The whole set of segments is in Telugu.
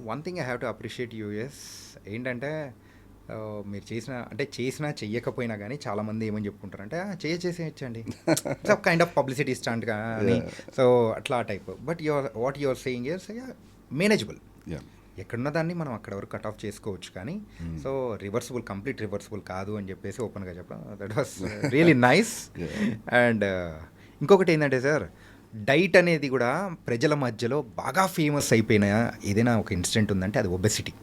One thing I have to appreciate us ఏంటంటే మీరు చేసినా చెయ్యకపోయినా కానీ చాలామంది ఏమని చెప్పుకుంటారంటే చేసేయచ్చండి it's kind of publicity stunt కానీ సో అట్లా type but what your saying years manageable ఎక్కడున్న దాన్ని మనం అక్కడ వరకు కట్ ఆఫ్ చేసుకోవచ్చు కానీ సో కంప్లీట్ రివర్సిబుల్ కాదు అని చెప్పేసి ఓపెన్గా చెప్పాం that was really nice and ఇంకొకటి ఏంటంటే సార్ డైట్ అనేది కూడా ప్రజల మధ్యలో బాగా ఫేమస్ అయిపోయిన ఏదైనా ఒక ఇన్సిడెంట్ ఉందంటే అది ఒబెసిటీ.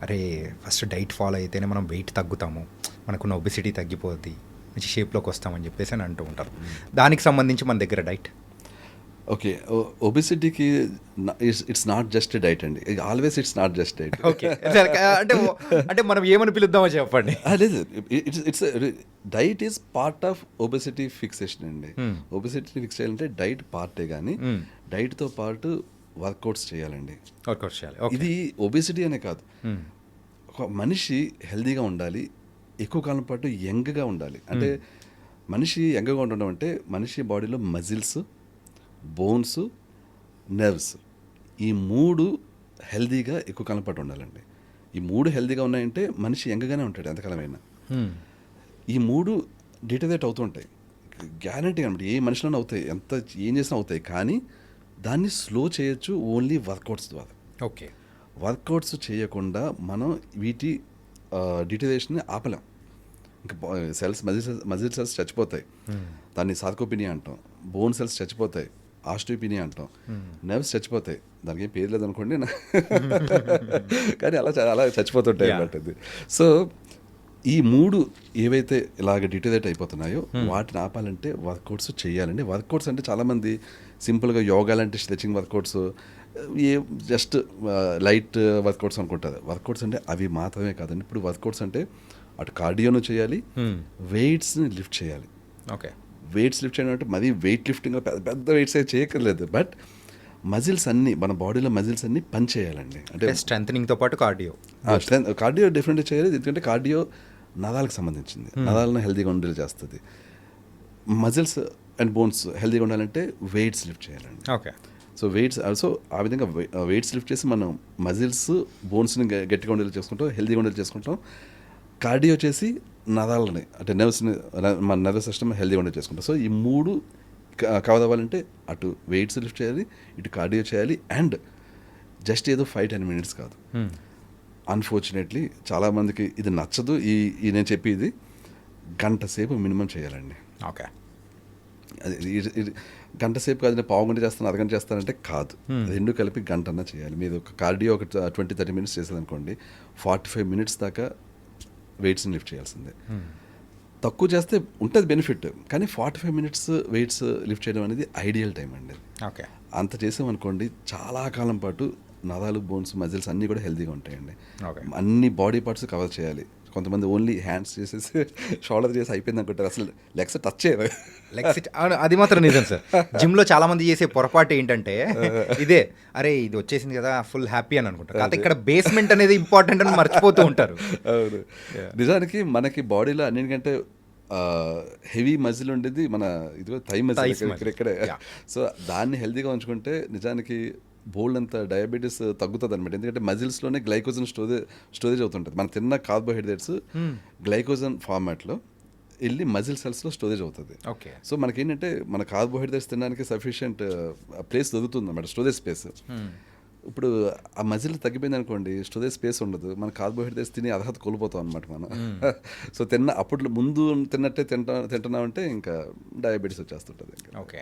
అరే ఫస్ట్ డైట్ ఫాలో అయితేనే మనం వెయిట్ తగ్గుతాము, మనకున్న ఒబెసిటీ తగ్గిపోద్ది, మంచి షేప్లోకి వస్తామని చెప్పేసి అని అంటూ ఉంటారు. దానికి సంబంధించి మన దగ్గర డైట్ ఓకే. ఒబెసిటీకి ఇట్స్ నాట్ జస్ట్ డైట్ అండి, always it's not just diet. Okay అంటే మనం ఏమని పిలుద్దామో చెప్పండి. లేదు, it's diet is part of obesity fixation అండి. ఒబెసిటీ ఫిక్స్ చేయాలంటే డైట్ పార్టే, కానీ డైట్తో పాటు వర్కౌట్స్ చేయాలండి. వర్కౌట్స్ చేయాలి. ఇది ఒబెసిటీ అనే కాదు, ఒక మనిషి హెల్దీగా ఉండాలి, ఎక్కువ కాలం పాటు యంగ్గా ఉండాలి. అంటే మనిషి యంగ్గా ఉండడం అంటే మనిషి బాడీలో మజిల్స్, బోన్స్, నర్వ్స్ ఈ మూడు హెల్దీగా ఎక్కువ కాలం పాటు ఉండాలండి. ఈ మూడు హెల్దీగా ఉన్నాయంటే మనిషి యంగ్గానే ఉంటాడు ఎంతకాలమైనా. ఈ మూడు డిటరేట్ అవుతూ ఉంటాయి గ్యారంటీ అనమాట. ఏ మనిషిలోనే అవుతాయి, ఎంత ఏం చేసినా అవుతాయి, కానీ దాన్ని స్లో చేయొచ్చు ఓన్లీ వర్కౌట్స్ ద్వారా. ఓకే, వర్కౌట్స్ చేయకుండా మనం వీటి డిటరేషన్ని ఆపలేం. ఇంకా సెల్స్ మజిల్ సెల్స్ చచ్చిపోతాయి, దాన్ని సార్కోపినియా అంటాం. బోన్ సెల్స్ చచ్చిపోతాయి, ఆస్టియోపినియా అంటాం. నర్వ్స్ చచ్చిపోతాయి, దానికి ఏం పేరు లేదనుకోండి కానీ అలా చచ్చిపోతుంటాయి అన్నట్టు. సో ఈ మూడు ఏవైతే ఇలాగ డిటరేట్ అయిపోతున్నాయో వాటిని ఆపాలంటే వర్కౌట్స్ చేయాలండి. వర్కౌట్స్ అంటే చాలామంది సింపుల్గా యోగా లాంటి stretching workouts, just light workouts అనుకుంటారు. వర్కౌట్స్ అంటే అవి మాత్రమే కాదండి. ఇప్పుడు వర్కౌట్స్ అంటే అటు కార్డియోను చేయాలి, వెయిట్స్ని లిఫ్ట్ చేయాలి. ఓకే, వెయిట్స్ లిఫ్ట్ చేయడం అంటే మరీ వెయిట్ లిఫ్టింగ్ పెద్ద వెయిట్స్ అయితే చేయక్కర్లేదు, బట్ మజిల్స్ అన్నీ, మన బాడీలో మజిల్స్ అన్నీ పని చేయాలండి. అంటే స్ట్రెంథనింగ్తో పాటు కార్డియో డెఫినెట్గా చేయాలి, ఎందుకంటే కార్డియో నరాలకు సంబంధించింది, నరాలను హెల్తీగా ఉండేలా చేస్తుంది. మజిల్స్ అండ్ బోన్స్ హెల్తీగా ఉండాలంటే వెయిట్స్ లిఫ్ట్ చేయాలండి. ఓకే, సో వెయిట్స్ ఆల్సో ఆ విధంగా వెయిట్స్ లిఫ్ట్ చేసి మనం మజిల్స్, బోన్స్ని గట్టిగా ఉండేలా చేసుకుంటాం, హెల్తీగా ఉండేలా చేసుకుంటాం. కార్డియో చేసి నరాలని అంటే నర్వ్స్ని, మన నర్వస్ సిస్టమ్ హెల్తీగా ఉండేలా చేసుకుంటాం. సో ఈ మూడు కవర్ అవ్వాలంటే అటు వెయిట్స్ లిఫ్ట్ చేయాలి, ఇటు కార్డియో చేయాలి, అండ్ జస్ట్ ఏదో 5-10 minutes కాదు. అన్ఫార్చునేట్లీ చాలామందికి ఇది నచ్చదు. ఈ నేను చెప్పేది గంట సేపు మినిమం చేయాలండి. ఓకే, ఇది గంట సేపు కాదు, పావు గంట చేస్తాను, అరగంట చేస్తానంటే కాదు, రెండు కలిపి గంటన్నా చేయాలి. మీరు ఒక కార్డియో ఒక 20-30 minutes చేసేదనుకోండి, 45 minutes దాకా వెయిట్స్ని లిఫ్ట్ చేయాల్సిందే. తక్కువ చేస్తే ఉంటుంది బెనిఫిట్, కానీ 45 minutes వెయిట్స్ లిఫ్ట్ చేయడం అనేది ఐడియల్ టైం అండి. ఓకే, అంత చేసామనుకోండి చాలా కాలం పాటు నరాలు, బోన్స్, మజిల్స్ అన్నీ కూడా హెల్తీగా ఉంటాయండి. అన్ని బాడీ పార్ట్స్ కవర్ చేయాలి. కొంతమంది ఓన్లీ హ్యాండ్స్ చేసేసి షోల్డర్ చేసి అయిపోయింది అనుకుంటారు, అసలు లెగ్స్ టచ్ చేయరు. అది మాత్రం నిజం సార్. జిమ్లో చాలా మంది చేసే పొరపాటు ఏంటంటే ఇదే, అరే ఇది వచ్చేసింది కదా ఫుల్ హ్యాపీ అని అనుకుంటారు, అయితే ఇక్కడ బేస్మెంట్ అనేది ఇంపార్టెంట్ అని మర్చిపోతూ ఉంటారు. అవును, నిజానికి మనకి బాడీలో అన్నిటికంటే హెవీ మజిల్ ఉండేది మన ఇదిగో థై మజిల్ ఇక్కడే. సో దాన్ని హెల్తీగా ఉంచుకుంటే నిజానికి బోల్డ్ అంత డయాబెటీస్ తగ్గుతుంది అనమాట. ఎందుకంటే మజిల్స్లోనే గ్లైకోజన్ స్టోరేజ్ అవుతుంటుంది. మనం తిన్న కార్బోహైడ్రేట్స్ గ్లైకోజన్ ఫార్మాట్లో వెళ్ళి మజిల్ సెల్స్లో స్టోరేజ్ అవుతుంది. ఓకే, సో మనకేంటంటే మన కార్బోహైడ్రేట్స్ తినడానికి సఫిషియంట్ ప్లేస్ దొరుకుతుంది అన్నమాట, స్టోరేజ్ స్పేస్. ఇప్పుడు ఆ మజిల్ తగ్గిపోయింది అనుకోండి, స్టోరేజ్ స్పేస్ ఉండదు, మన కార్బోహైడ్రేట్స్ తిని అర్హత కోల్పోతాం అనమాట మనం. సో అప్పట్లో ముందు తిన్నట్టే తింటున్నామంటే ఇంకా డయాబెటీస్ వచ్చేస్తుంటుంది. ఓకే.